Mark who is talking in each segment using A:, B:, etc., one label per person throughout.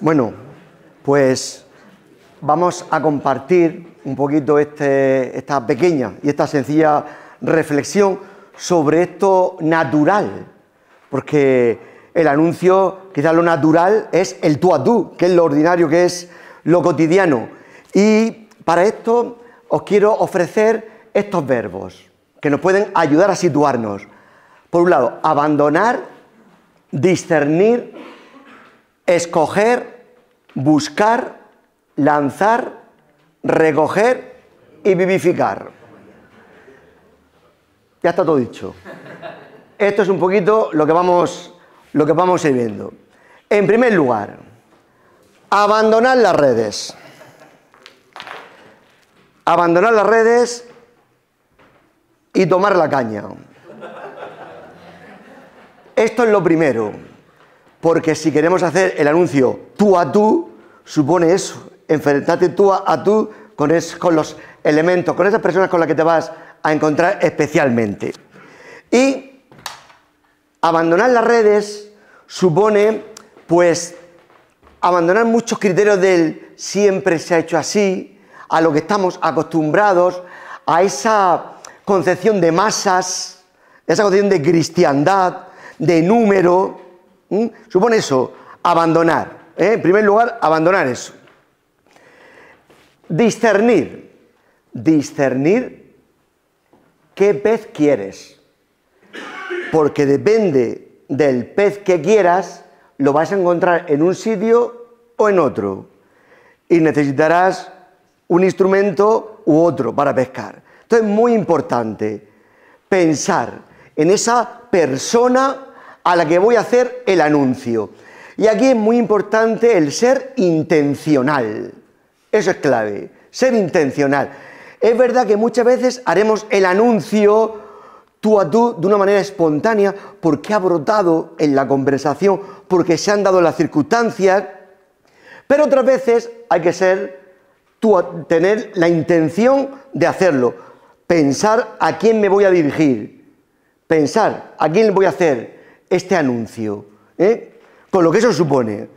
A: Bueno, pues vamos a compartir un poquito esta pequeña y esta sencilla reflexión sobre esto natural, porque el anuncio, quizás lo natural, es el tú a tú, que es lo ordinario, que es lo cotidiano. Y para esto os quiero ofrecer estos verbos que nos pueden ayudar a situarnos. Por un lado, abandonar, discernir, escoger, buscar, lanzar, recoger y vivificar. Ya está todo dicho. Esto es un poquito lo que vamos a ir viendo. En primer lugar, abandonar las redes. Abandonar las redes y tomar la caña. Esto es lo primero, porque si queremos hacer el anuncio tú a tú, supone eso, enfrentarte tú a tú con los elementos, con esas personas con las que te vas a encontrar especialmente. Y abandonar las redes supone, pues, abandonar muchos criterios del siempre se ha hecho así, a lo que estamos acostumbrados, a esa concepción de masas, esa concepción de cristiandad, de número. Supone eso, abandonar. En primer lugar, abandonar eso. Discernir. Discernir qué pez quieres. Porque depende del pez que quieras, lo vas a encontrar en un sitio o en otro. Y necesitarás un instrumento u otro para pescar. Entonces es muy importante pensar en esa persona a la que voy a hacer el anuncio. Y aquí es muy importante el ser intencional. Eso es clave, ser intencional. Es verdad que muchas veces haremos el anuncio tú a tú de una manera espontánea porque ha brotado en la conversación, porque se han dado las circunstancias, pero otras veces hay que tener la intención de hacerlo, pensar a quién me voy a dirigir, pensar a quién le voy a hacer este anuncio, con lo que eso supone.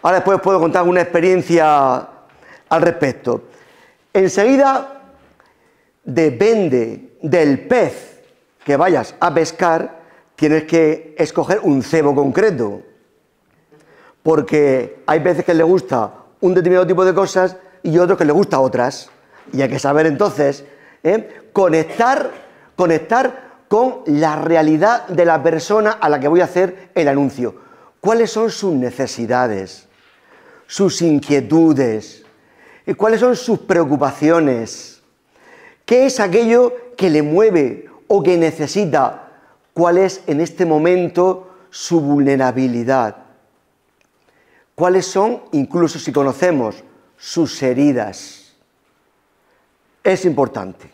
A: Ahora después os puedo contar alguna experiencia al respecto. Enseguida, depende del pez que vayas a pescar, tienes que escoger un cebo concreto, porque hay peces que les gusta un determinado tipo de cosas y otros que les gusta otras, y hay que saber entonces conectar con la realidad de la persona a la que voy a hacer el anuncio. ¿Cuáles son sus necesidades, sus inquietudes? ¿Cuáles son sus preocupaciones? ¿Qué es aquello que le mueve o que necesita? ¿Cuál es en este momento su vulnerabilidad? ¿Cuáles son, incluso si conocemos, sus heridas? Es importante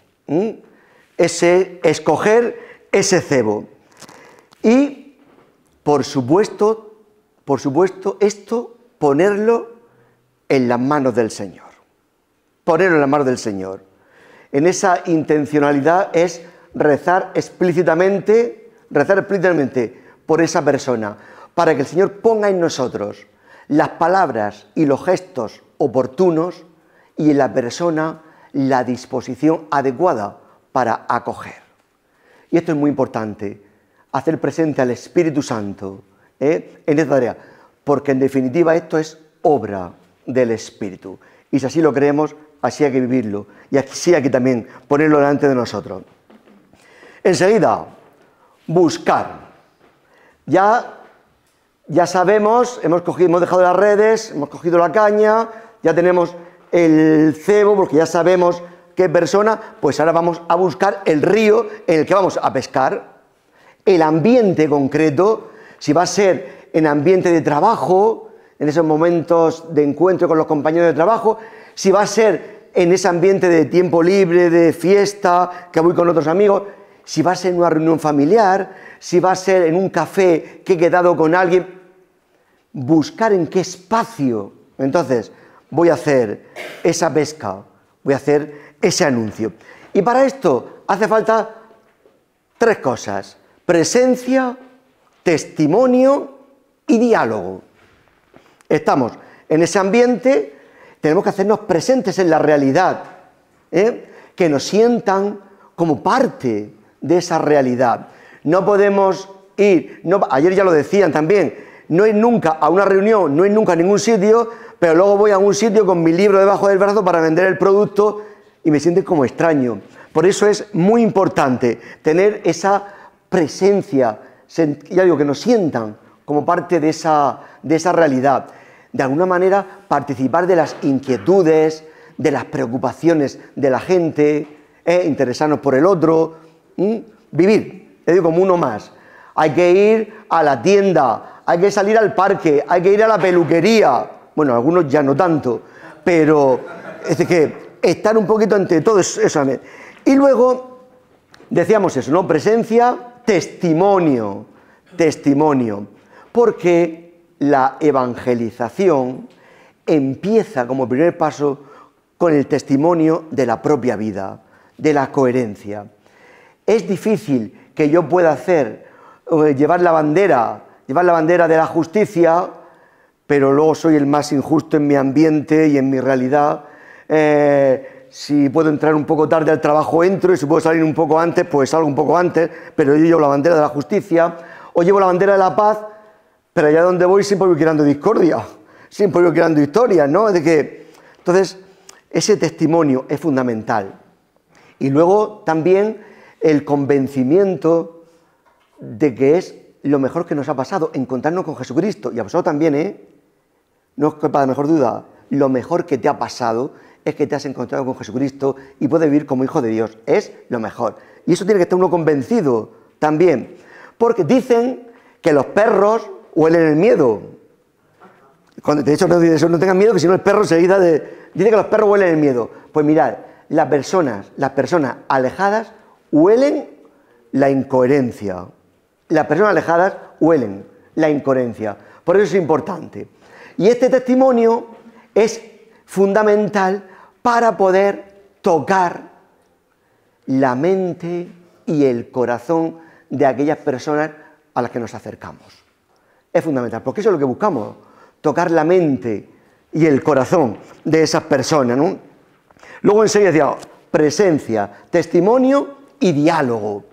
A: escoger ese cebo. Y, por supuesto, esto ponerlo en las manos del Señor. Ponerlo en las manos del Señor. En esa intencionalidad es rezar explícitamente por esa persona, para que el Señor ponga en nosotros las palabras y los gestos oportunos y en la persona la disposición adecuada para acoger. Y esto es muy importante, hacer presente al Espíritu Santo en esta tarea, porque en definitiva esto es obra del Espíritu. Y si así lo creemos, así hay que vivirlo, y así hay que también ponerlo delante de nosotros. Enseguida, buscar. Ya sabemos, hemos dejado las redes, hemos cogido la caña, ya tenemos el cebo, porque ya sabemos qué persona, pues ahora vamos a buscar el río en el que vamos a pescar, el ambiente concreto, si va a ser en ambiente de trabajo, en esos momentos de encuentro con los compañeros de trabajo, si va a ser en ese ambiente de tiempo libre, de fiesta, que voy con otros amigos, si va a ser en una reunión familiar, si va a ser en un café que he quedado con alguien, buscar en qué espacio, entonces, voy a hacer esa pesca, voy a hacer ese anuncio. Y para esto hace falta tres cosas: presencia, testimonio y diálogo. Estamos en ese ambiente, tenemos que hacernos presentes en la realidad, que nos sientan como parte de esa realidad. No podemos ir, ayer ya lo decían también, no ir nunca a una reunión, no ir nunca a ningún sitio, pero luego voy a un sitio con mi libro debajo del brazo para vender el producto y me siento como extraño. Por eso es muy importante tener esa presencia, ya digo, que nos sientan como parte de esa realidad. De alguna manera participar de las inquietudes, de las preocupaciones de la gente, interesarnos por el otro, vivir, digo, como uno más. Hay que ir a la tienda, hay que salir al parque, hay que ir a la peluquería. Bueno, algunos ya no tanto, pero es que estar un poquito entre todos eso. Y luego decíamos eso, ¿no? Presencia, testimonio, porque la evangelización empieza como primer paso con el testimonio de la propia vida, de la coherencia. Es difícil que yo pueda llevar la bandera de la justicia, pero luego soy el más injusto en mi ambiente y en mi realidad. Si puedo entrar un poco tarde al trabajo, entro, y si puedo salir un poco antes, pues salgo un poco antes, pero yo llevo la bandera de la justicia, o llevo la bandera de la paz, pero allá donde voy siempre voy creando discordia, siempre voy creando historias, ¿no? Entonces, ese testimonio es fundamental. Y luego también el convencimiento de que es lo mejor que nos ha pasado, encontrarnos con Jesucristo. Y a vosotros también, no os quepa la mejor duda, lo mejor que te ha pasado es que te has encontrado con Jesucristo y puedes vivir como hijo de Dios. Es lo mejor. Y eso tiene que estar uno convencido también. Porque dicen que los perros huelen el miedo. De hecho, no tengan miedo, que si no el perro enseguida dice que los perros huelen el miedo. Pues mirad, las personas alejadas huelen la incoherencia. Las personas alejadas huelen la incoherencia. Por eso es importante. Y este testimonio es fundamental para poder tocar la mente y el corazón de aquellas personas a las que nos acercamos. Es fundamental, porque eso es lo que buscamos, tocar la mente y el corazón de esas personas, ¿no? Luego enseguida decía presencia, testimonio y diálogo.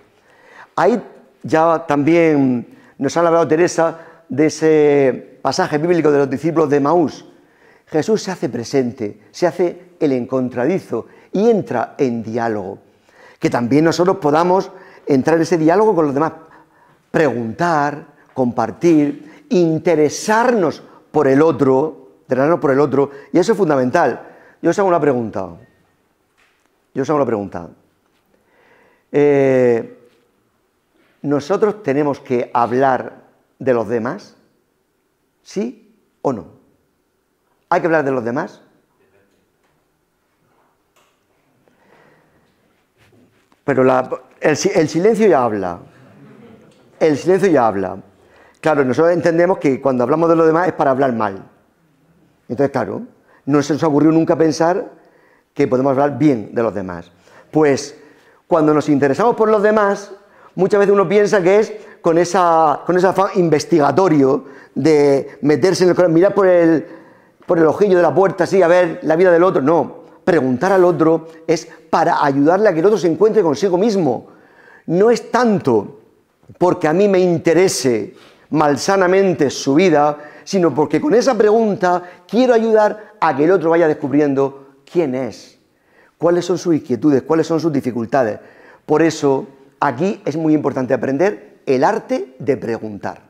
A: Ahí ya también nos ha hablado Teresa de ese pasaje bíblico de los discípulos de Emaús. Jesús se hace presente, se hace el encontradizo y entra en diálogo. Que también nosotros podamos entrar en ese diálogo con los demás, preguntar, compartir, interesarnos por el otro, y eso es fundamental. Yo os hago una pregunta. ¿Nosotros tenemos que hablar de los demás? ¿Sí o no? ¿Hay que hablar de los demás? Pero el silencio ya habla. El silencio ya habla. Claro, nosotros entendemos que cuando hablamos de los demás es para hablar mal. Entonces, claro, no se nos ha ocurrido nunca pensar que podemos hablar bien de los demás. Pues, cuando nos interesamos por los demás, muchas veces uno piensa que es con ese afán investigatorio de meterse en el corazón, mirar por el ojillo de la puerta, así, a ver la vida del otro. No, preguntar al otro es para ayudarle a que el otro se encuentre consigo mismo. No es tanto porque a mí me interese malsanamente su vida, sino porque con esa pregunta quiero ayudar a que el otro vaya descubriendo quién es, cuáles son sus inquietudes, cuáles son sus dificultades. Por eso, aquí es muy importante aprender el arte de preguntar.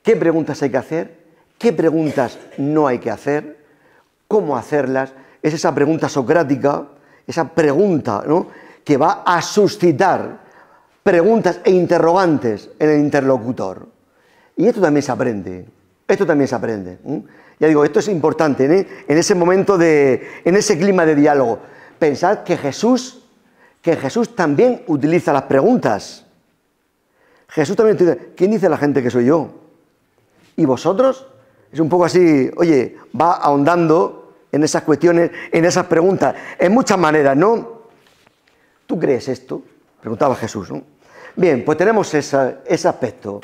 A: ¿Qué preguntas hay que hacer? ¿Qué preguntas no hay que hacer? ¿Cómo hacerlas? Es esa pregunta socrática, esa pregunta, ¿no?, que va a suscitar preguntas e interrogantes en el interlocutor. Y esto también se aprende. Ya digo, esto es importante, en ese momento, en ese clima de diálogo. Pensad que Jesús también utiliza las preguntas. Jesús también utiliza, ¿quién dice la gente que soy yo? ¿Y vosotros? Es un poco así, oye, va ahondando en esas cuestiones, en esas preguntas, en muchas maneras, ¿no? ¿Tú crees esto? Preguntaba Jesús, ¿no? Bien, pues tenemos ese aspecto.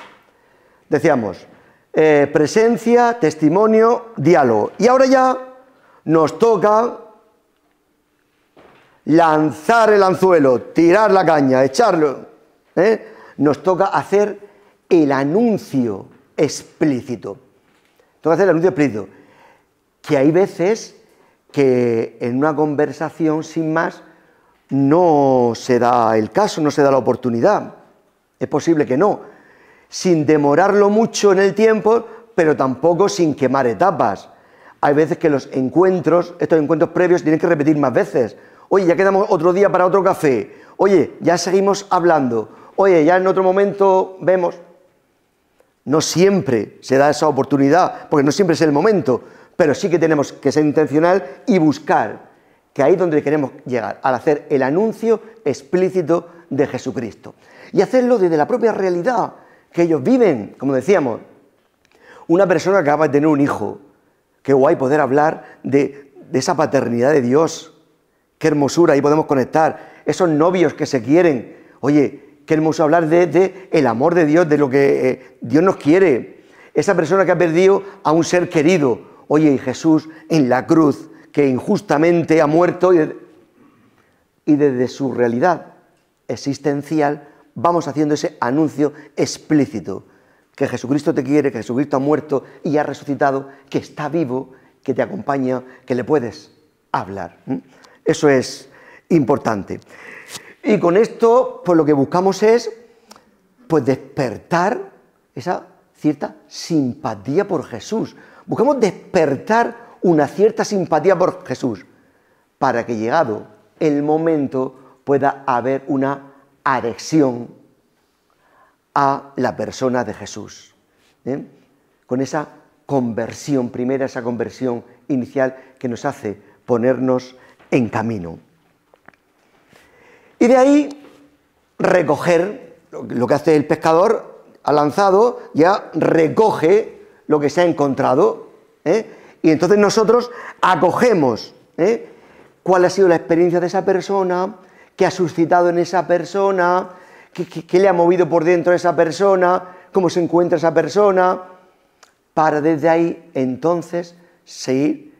A: Decíamos, presencia, testimonio, diálogo. Y ahora ya nos toca lanzar el anzuelo, tirar la caña, echarlo. Nos toca hacer el anuncio explícito. Toca hacer el anuncio explícito. Que hay veces que en una conversación sin más no se da el caso, no se da la oportunidad. Es posible que no. Sin demorarlo mucho en el tiempo, pero tampoco sin quemar etapas. Hay veces que los encuentros, estos encuentros previos, tienen que repetir más veces. Oye, ya quedamos otro día para otro café. Oye, ya seguimos hablando. Oye, ya en otro momento vemos. No siempre se da esa oportunidad, porque no siempre es el momento, pero sí que tenemos que ser intencional y buscar que ahí es donde queremos llegar, al hacer el anuncio explícito de Jesucristo. Y hacerlo desde la propia realidad que ellos viven, como decíamos. Una persona que acaba de tener un hijo, qué guay poder hablar de esa paternidad de Dios, qué hermosura, ahí podemos conectar. Esos novios que se quieren, oye, qué hermoso hablar de el amor de Dios, de lo que Dios nos quiere. Esa persona que ha perdido a un ser querido, oye, y Jesús en la cruz, que injustamente ha muerto y desde su realidad existencial vamos haciendo ese anuncio explícito, que Jesucristo te quiere, que Jesucristo ha muerto y ha resucitado, que está vivo, que te acompaña, que le puedes hablar. Eso es importante. Y con esto, pues lo que buscamos es, pues despertar esa cierta simpatía por Jesús. Buscamos despertar una cierta simpatía por Jesús, para que llegado el momento pueda haber una adhesión a la persona de Jesús. Con esa conversión primera, esa conversión inicial que nos hace ponernos en camino. Y de ahí recoger lo que hace el pescador, ha lanzado, ya recoge lo que se ha encontrado, y entonces nosotros acogemos cuál ha sido la experiencia de esa persona, qué ha suscitado en esa persona, qué le ha movido por dentro a esa persona, cómo se encuentra esa persona, para desde ahí entonces seguir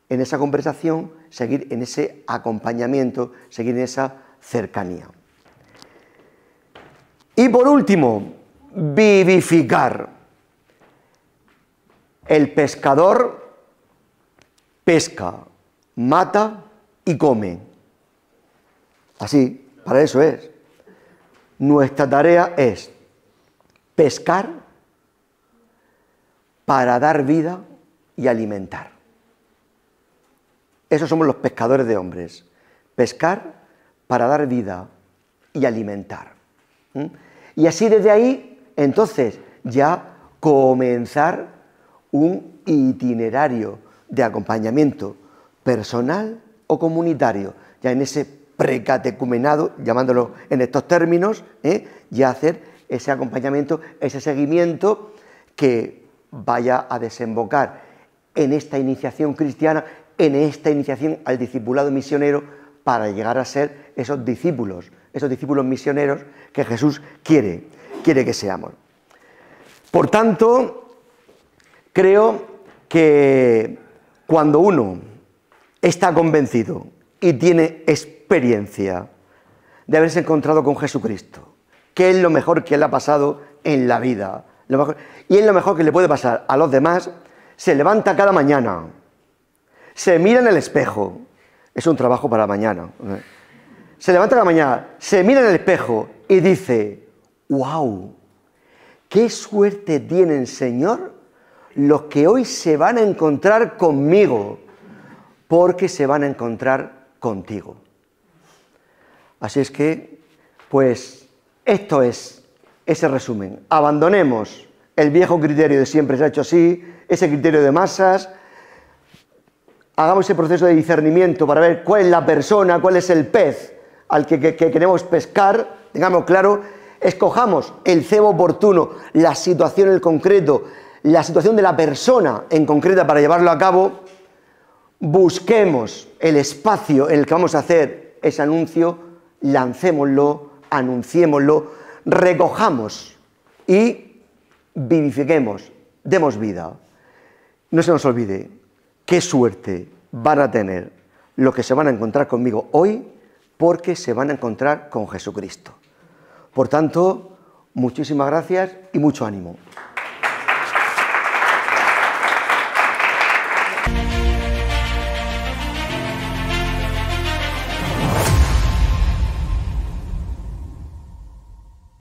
A: en esa conversación, seguir en ese acompañamiento, seguir en esa cercanía. Y por último, vivificar. El pescador pesca, mata y come. Así, para eso es. Nuestra tarea es pescar para dar vida y alimentar. Esos somos los pescadores de hombres. Pescar para dar vida y alimentar. Y así desde ahí, entonces, ya comenzar un itinerario de acompañamiento personal o comunitario, ya en ese precatecumenado, llamándolo en estos términos, ya hacer ese acompañamiento, ese seguimiento que vaya a desembocar en esta iniciación cristiana, en esta iniciación al discipulado misionero, para llegar a ser esos discípulos misioneros que Jesús quiere que seamos. Por tanto, creo que cuando uno está convencido y tiene experiencia de haberse encontrado con Jesucristo, que es lo mejor que le ha pasado en la vida, y es lo mejor que le puede pasar a los demás, se levanta cada mañana, se mira en el espejo, es un trabajo para mañana, se levanta cada mañana, se mira en el espejo y dice: ¡wow! ¡Qué suerte tienen, Señor, los que hoy se van a encontrar conmigo! Porque se van a encontrar contigo. Así es que, pues, esto es ese resumen. Abandonemos el viejo criterio de siempre se ha hecho así, ese criterio de masas, hagamos ese proceso de discernimiento para ver cuál es la persona, cuál es el pez al que queremos pescar, tengamos claro, escojamos el cebo oportuno, la situación en concreto, la situación de la persona en concreta para llevarlo a cabo, busquemos el espacio en el que vamos a hacer ese anuncio, lancémoslo, anunciémoslo, recojamos y vivifiquemos demos vida. No se nos olvide qué suerte van a tener los que se van a encontrar conmigo hoy, porque se van a encontrar con Jesucristo. Por tanto, muchísimas gracias y mucho ánimo.